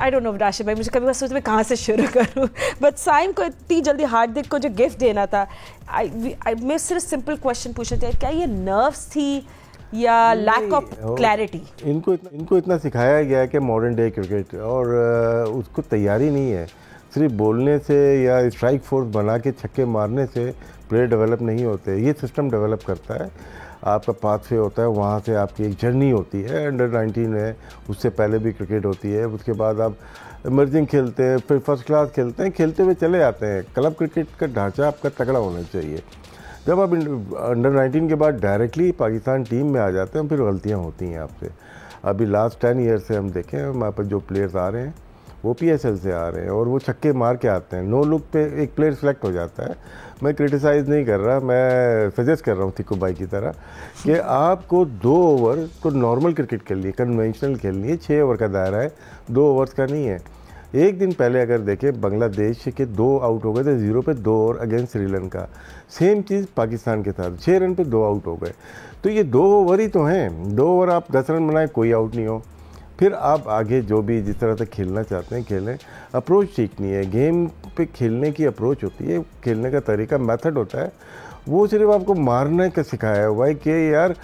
I don't know Rashid भाई, मुझे कभी बस सोचती मैं कहाँ से शुरू करूँ, बट साइम को इतनी जल्दी हार्दिक को जो गिफ्ट देना था, मैं सिर्फ सिंपल क्वेश्चन पूछना चाहिए, क्या ये नर्व्स थी या लैक ऑफ क्लैरिटी? इनको इतना सिखाया गया है कि मॉडर्न डे क्रिकेट, और उसको तैयारी नहीं है। सिर्फ बोलने से या स्ट्राइक फोर्स बना के छक्के मारने से प्लेयर डेवलप नहीं होते। ये सिस्टम डेवलप करता है, आपका पाथवे होता है, वहाँ से आपकी एक जर्नी होती है। अंडर 19 है, उससे पहले भी क्रिकेट होती है, उसके बाद आप इमर्जिंग खेलते हैं, फिर फर्स्ट क्लास खेलते हैं, खेलते हुए चले जाते हैं। क्लब क्रिकेट का ढांचा आपका तगड़ा होना चाहिए। जब आप अंडर 19 के बाद डायरेक्टली पाकिस्तान टीम में आ जाते हैं, फिर गलतियाँ होती हैं आपसे। अभी लास्ट 10 ईयर से हम देखें, हमारे पास जो प्लेयर्स आ रहे हैं वो PSL से आ रहे हैं, और वो छक्के मार के आते हैं। नो लुक पे एक प्लेयर सेलेक्ट हो जाता है। मैं क्रिटिसाइज़ नहीं कर रहा, मैं सजेस्ट कर रहा हूँ थिक्कू भाई की तरह कि आपको 2 ओवर तो नॉर्मल क्रिकेट के लिए, कन्वेंशनल खेलनी है। 6 ओवर का दायरा है, 2 ओवर्स का नहीं है। एक दिन पहले अगर देखें, बांग्लादेश के 2 आउट हो गए थे 0 पे 2 ओवर अगेंस्ट श्रीलंका। सेम चीज़ पाकिस्तान के साथ, 6 रन पे 2 आउट हो गए। तो ये 2 ओवर ही तो हैं। 2 ओवर आप 10 रन बनाए, कोई आउट नहीं हो, फिर आप आगे जो भी जिस तरह से खेलना चाहते हैं खेलें। अप्रोच ठीक नहीं है, गेम पे खेलने की अप्रोच होती है, खेलने का तरीका, मेथड होता है। वो सिर्फ आपको मारने का सिखाया हुआ है कि यार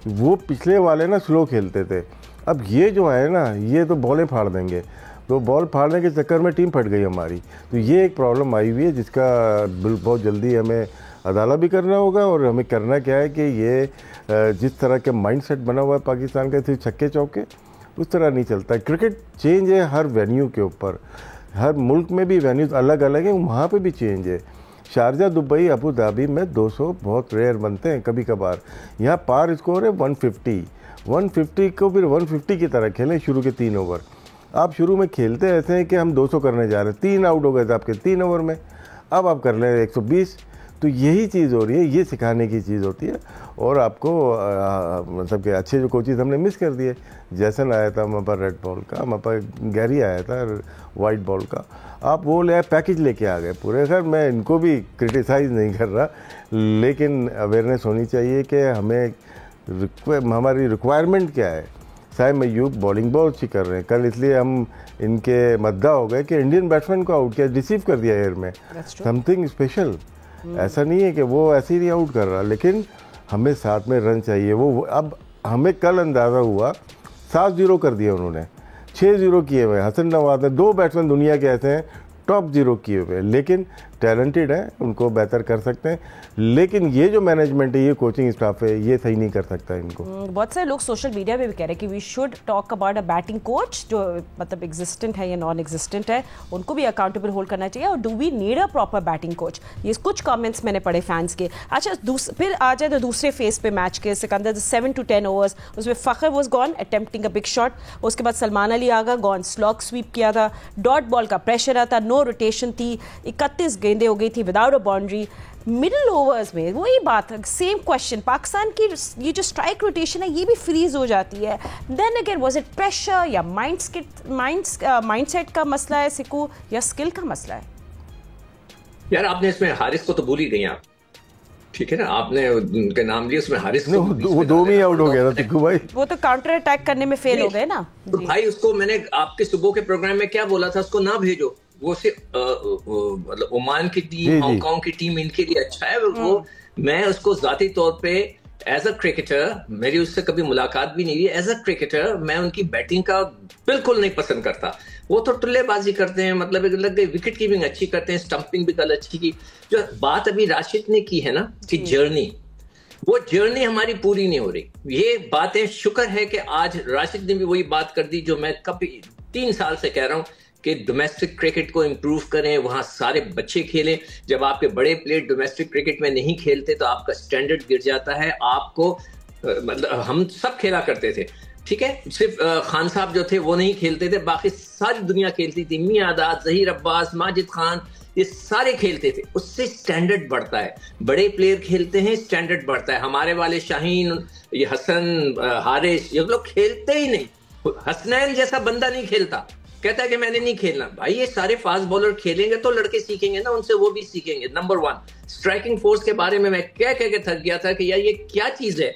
वो पिछले वाले ना स्लो खेलते थे, अब ये जो है ना ये तो बॉलें फाड़ देंगे। तो बॉल फाड़ने के चक्कर में टीम फट गई हमारी। तो ये एक प्रॉब्लम आई हुई है जिसका बहुत जल्दी हमें अदालत भी करना होगा। और हमें करना क्या है कि ये जिस तरह के माइंडसेट बना हुआ है पाकिस्तान का, सिर्फ छक्के चौके, उस तरह नहीं चलता है। क्रिकेट चेंज है हर वेन्यू के ऊपर, हर मुल्क में भी वेन्यूज अलग अलग हैं, वहाँ पे भी चेंज है। शारजा, दुबई, अबू धाबी में 200 बहुत रेयर बनते हैं कभी कभार। यहाँ पार स्कोर है 150। 150 को फिर 150 की तरह खेलें शुरू के 3 ओवर। आप शुरू में खेलते ऐसे हैं कि हम 200 करने जा रहे हैं, 3 आउट हो गए थे आपके 3 ओवर में, अब आप कर लें 120। तो यही चीज़ हो रही है, ये सिखाने की चीज़ होती है। और आपको मतलब कि अच्छे जो कोचेज़ हमने मिस कर दिए। जैसन आया था हमारे पास रेड बॉल का, हमारे पास गैरी आया था वाइट बॉल का, आप वो ले पैकेज लेके आ गए पूरे। खैर मैं इनको भी क्रिटिसाइज़ नहीं कर रहा, लेकिन अवेयरनेस होनी चाहिए कि हमें हमारी रिक्वायरमेंट क्या है। साइम अय्यूब बॉलिंग बहुत अच्छी कर रहे हैं, कल इसलिए हम इनके मद्दा हो गए कि इंडियन बैट्समैन को आउट किया, रिसीव कर दिया एयर में, समथिंग स्पेशल। ऐसा नहीं है कि वो ऐसे ही नहीं आउट कर रहा, लेकिन हमें साथ में रन चाहिए। वो अब हमें कल अंदाज़ा हुआ, 7-0 कर दिया उन्होंने, 6-0 किए हुए। हसन नवाज ने 2 बैट्समैन दुनिया के ऐसे हैं टॉप 0 किए हुए, लेकिन टैलेंटेड है, उनको बेहतर कर सकते हैं। लेकिन ये जो मैनेजमेंट है, ये कोचिंग स्टाफ है, ये सही नहीं कर सकता इनको। बहुत सारे लोग सोशल मीडिया पे भी कह रहे हैं कि we should talk about a batting coach जो मतलब एग्जिस्टेंट है या नॉन एग्जिस्टेंट है, उनको भी अकाउंटेबल होल्ड करना चाहिए। और do we need a proper batting coach, ये कुछ कमेंट्स मैंने पढ़े फैंस के। अच्छा, फिर आ जाए तो दूसरे फेज पे मैच के सिकंदर 7 to 10 ओवर्स, उसमें Fakhar was gone attempting a big shot, उसके बाद Salman Ali Agha gone slog SVEEP किया था, डॉट बॉल का प्रेशर आता, नो रोटेशन थी, 31 गेंदें हो गई थी without a boundary. Middle overs में वही बात है, सेम क्वेश्चन, पाकिस्तान की ये जो स्ट्राइक रोटेशन है ये भी फ्रीज हो जाती है। Then again was it pressure या माइंडसेट का मसला है सिकू, या स्किल का मसला है? यार आपने इसमें हारिस को तो भूल ही गई आप, ठीक है ना, आपने उनके नाम लिया, उसमें हारिस को वो 2 में आउट हो गया था टिक्कू भाई, वो तो काउंटर अटैक करने में फेल हो गए ना। तो भाई उसको मैंने आपके सुबह के प्रोग्राम में क्या बोला था, उसको ना भेजो, वो सिर्फ मतलब ओमान की टीम, हांगकांग की टीम इनके लिए अच्छा है वो। मैं उसको जाती तौर पे एज अ क्रिकेटर, मेरी उससे कभी मुलाकात भी नहीं हुई, एज अ क्रिकेटर मैं उनकी बैटिंग का बिल्कुल नहीं पसंद करता। वो तो टुल्लेबाजी करते हैं, मतलब लग गई, विकेट कीपिंग अच्छी करते हैं, स्टंपिंग भी कल अच्छी की। जो बात अभी राशिद ने की है ना कि जर्नी, वो जर्नी हमारी पूरी नहीं हो रही। ये बातें शुक्र है कि आज राशिद ने भी वही बात कर दी जो मैं कभी 3 साल से कह रहा हूं कि डोमेस्टिक क्रिकेट को इंप्रूव करें, वहां सारे बच्चे खेलें। जब आपके बड़े प्लेयर डोमेस्टिक क्रिकेट में नहीं खेलते तो आपका स्टैंडर्ड गिर जाता है। आपको मतलब हम सब खेला करते थे, ठीक है, सिर्फ खान साहब जो थे वो नहीं खेलते थे, बाकी सारी दुनिया खेलती थी। मियां आदाद, जहीर अब्बास, माजिद खान, ये सारे खेलते थे, उससे स्टैंडर्ड बढ़ता है। बड़े प्लेयर खेलते हैं, स्टैंडर्ड बढ़ता है। हमारे वाले शाहीन, ये हसन, हारिस, ये लोग खेलते ही नहीं। हसनैन जैसा बंदा नहीं खेलता, कहता है कि मैंने नहीं खेलना। भाई ये सारे फास्ट बॉलर खेलेंगे तो लड़के सीखेंगे ना, उनसे वो भी सीखेंगे। नंबर 1 स्ट्राइकिंग फोर्स के बारे में मैं कह के थक गया था कि यार ये क्या चीज है।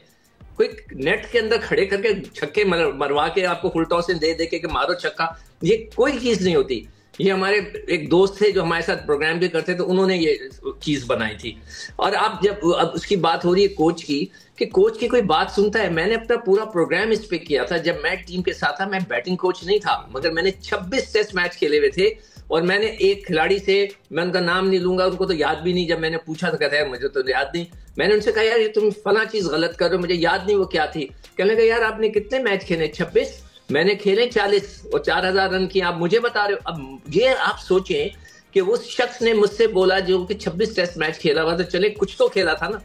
कोई नेट के अंदर खड़े करके छक्के मरवा के आपको फुल टॉस दे दे के मारो छक्का, ये कोई चीज नहीं होती। ये हमारे एक दोस्त थे जो हमारे साथ प्रोग्राम भी करते थे, उन्होंने ये चीज बनाई थी। और अब उसकी बात हो रही है कोच की, कि कोच की कोई बात सुनता है। मैंने अपना पूरा प्रोग्राम इस पे किया था, जब मैं टीम के साथ था, मैं बैटिंग कोच नहीं था, मगर मैंने 26 टेस्ट मैच खेले हुए थे। और मैंने एक खिलाड़ी से, मैं उनका नाम नहीं लूंगा, उनको तो याद भी नहीं, जब मैंने पूछा तो कहता है मुझे तो याद नहीं। मैंने उनसे कहा यार ये तुम फला चीज गलत कर रहे हो, मुझे याद नहीं वो क्या थी। कहने लगा यार आपने कितने मैच खेले? 26। मैंने खेले 40 और 4000 रन किए, आप मुझे बता रहे हो। अब ये आप सोचें कि वो शख्स ने मुझसे बोला जो कि 26 टेस्ट मैच खेला हुआ, तो चले कुछ तो खेला था ना।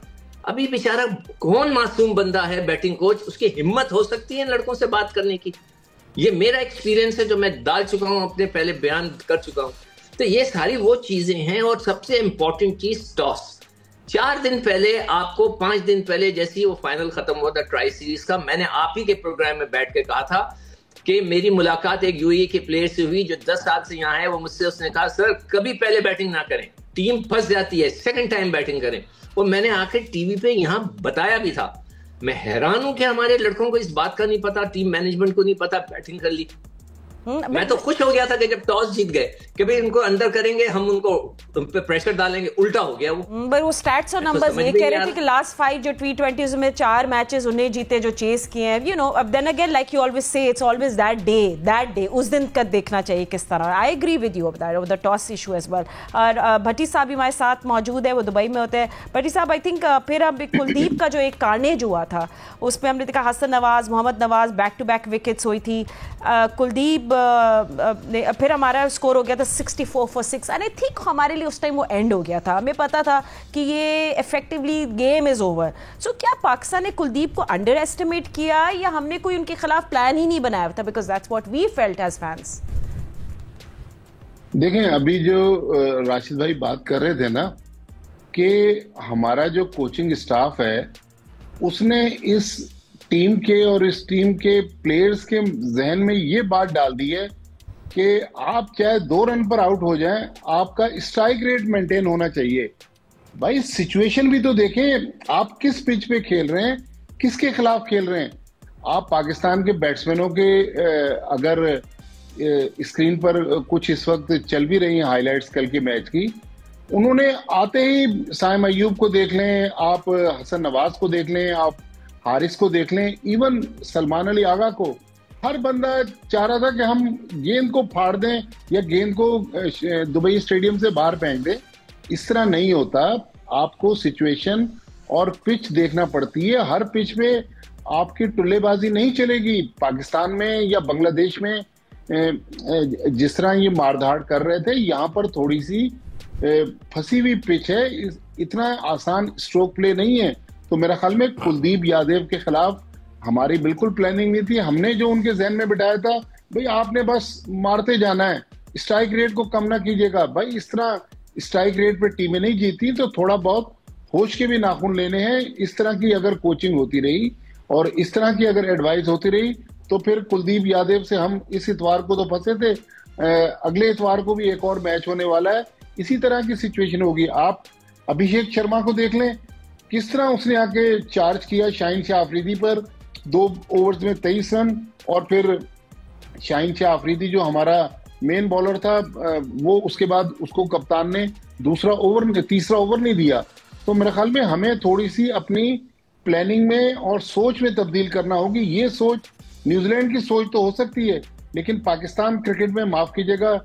अभी बेचारा कौन मासूम बंदा है बैटिंग कोच, उसकी हिम्मत हो सकती है लड़कों से बात करने की? ये मेरा एक्सपीरियंस है जो मैं डाल चुका हूं, अपने पहले बयान कर चुका हूं। तो ये सारी वो चीजें हैं। और सबसे इंपॉर्टेंट चीज टॉस। 4 दिन पहले आपको, 5 दिन पहले जैसे ही वो फाइनल खत्म हुआ था ट्राई सीरीज का, मैंने आप ही के प्रोग्राम में बैठ के कहा था कि मेरी मुलाकात एक यूएई के प्लेयर से हुई जो 10 साल से यहाँ है। वो मुझसे, उसने कहा सर कभी पहले बैटिंग ना करें, टीम फंस जाती है, सेकंड टाइम बैटिंग करें। और मैंने आकर टीवी पे यहाँ बताया भी था। मैं हैरान हूं कि हमारे लड़कों को इस बात का नहीं पता, टीम मैनेजमेंट को नहीं पता, बैटिंग कर ली। मैं तो खुश हो गया था कि जब टॉस जीत गए कि भाई इनको अंदर करेंगे, हम उनको उन पे प्रेशर डालेंगे। उल्टा हो गया वो। पर वो स्टैट्स और नंबर्स ये कह रहे थे कि लास्ट 5 जो T20s में 4 मैचेस उन्हें जीते जो चेस किए हैं, यू नो। अब then again like you always say, it's always that day उस दिन का देखना चाहिए किस तरह। I agree with you of the toss issue as well. और भट्टी साहब भी हमारे साथ मौजूद है, वो दुबई में होते हैं। भट्टी साहब, आई थिंक फिर अब कुलदीप का जो एक कार्नेज हुआ था उसमें हमने देखा Hasan Nawaz, Mohammad Nawaz back to back wickets हुई थी। कुलदीप फिर हमारा स्कोर हो गया था 64 for 6 एंड आई थिंक हमारे लिए उस टाइम वो एंड हो गया था। हमें पता था कि ये इफेक्टिवली गेम इज ओवर। सो क्या पाकिस्तान ने कुलदीप को अंडर एस्टिमेट किया या हमने कोई उनके खिलाफ प्लान ही नहीं बनाया था? Because that's what we felt as fans. देखें, अभी जो राशिद भाई बात कर रहे थे ना कि हमारा जो कोचिंग स्टाफ है उसने इस टीम के और इस टीम के प्लेयर्स के जहन में ये बात डाल दी है कि आप चाहे 2 रन पर आउट हो जाएं, आपका स्ट्राइक रेट मेंटेन होना चाहिए। भाई सिचुएशन भी तो देखें, आप किस पिच पे खेल रहे हैं, किसके खिलाफ खेल रहे हैं। आप पाकिस्तान के बैट्समैनों के अगर स्क्रीन पर कुछ इस वक्त चल भी रही हैं हाइलाइट्स कल के मैच की, उन्होंने आते ही साइम अय्यूब को देख लें, आप हसन नवाज को देख लें, आप हारिस को देख लें, इवन सलमान अली आगा को, हर बंदा चाह रहा था कि हम गेंद को फाड़ दें या गेंद को दुबई स्टेडियम से बाहर फेंक दें। इस तरह नहीं होता। आपको सिचुएशन और पिच देखना पड़ती है। हर पिच पे आपकी टुल्लेबाजी नहीं चलेगी। पाकिस्तान में या बांग्लादेश में जिस तरह ये मारधाड़ कर रहे थे, यहाँ पर थोड़ी सी फंसी हुई पिच है, इतना आसान स्ट्रोक प्ले नहीं है। तो मेरा ख्याल में कुलदीप यादव के खिलाफ हमारी बिल्कुल प्लानिंग नहीं थी। हमने जो उनके जहन में बिठाया था, भाई आपने बस मारते जाना है, स्ट्राइक रेट को कम ना कीजिएगा। भाई इस तरह स्ट्राइक रेट पे टीमें नहीं जीती, तो थोड़ा बहुत होश के भी नाखून लेने हैं। इस तरह की अगर कोचिंग होती रही और इस तरह की अगर एडवाइस होती रही, तो फिर कुलदीप यादव से हम इस इतवार को तो फंसे थे, अगले इतवार को भी एक और मैच होने वाला है, इसी तरह की सिचुएशन होगी। आप अभिषेक शर्मा को देख लें, किस तरह उसने आके चार्ज किया शाहीन शाह अफरीदी पर, 2 ओवर्स में 23 रन। और फिर शाहीन शाह अफरीदी जो हमारा मेन बॉलर था, वो उसके बाद उसको कप्तान ने तीसरा ओवर नहीं दिया। तो मेरे ख्याल में हमें थोड़ी सी अपनी प्लानिंग में और सोच में तब्दील करना होगी। ये सोच न्यूजीलैंड की सोच तो हो सकती है, लेकिन पाकिस्तान क्रिकेट में, माफ कीजिएगा,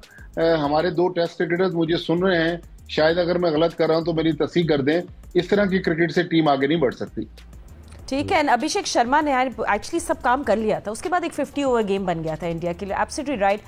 हमारे 2 टेस्ट क्रिकेटर्स मुझे सुन रहे हैं, शायद अगर मैं गलत कर रहा हूं तो मेरी तस्दीक कर दें, इस तरह की क्रिकेट से टीम आगे नहीं बढ़ सकती। ठीक है। अभिषेक शर्मा ने एक्चुअली सब काम कर लिया था, उसके बाद एक 50 ओवर गेम बन गया था इंडिया के लिए। Absolutely right.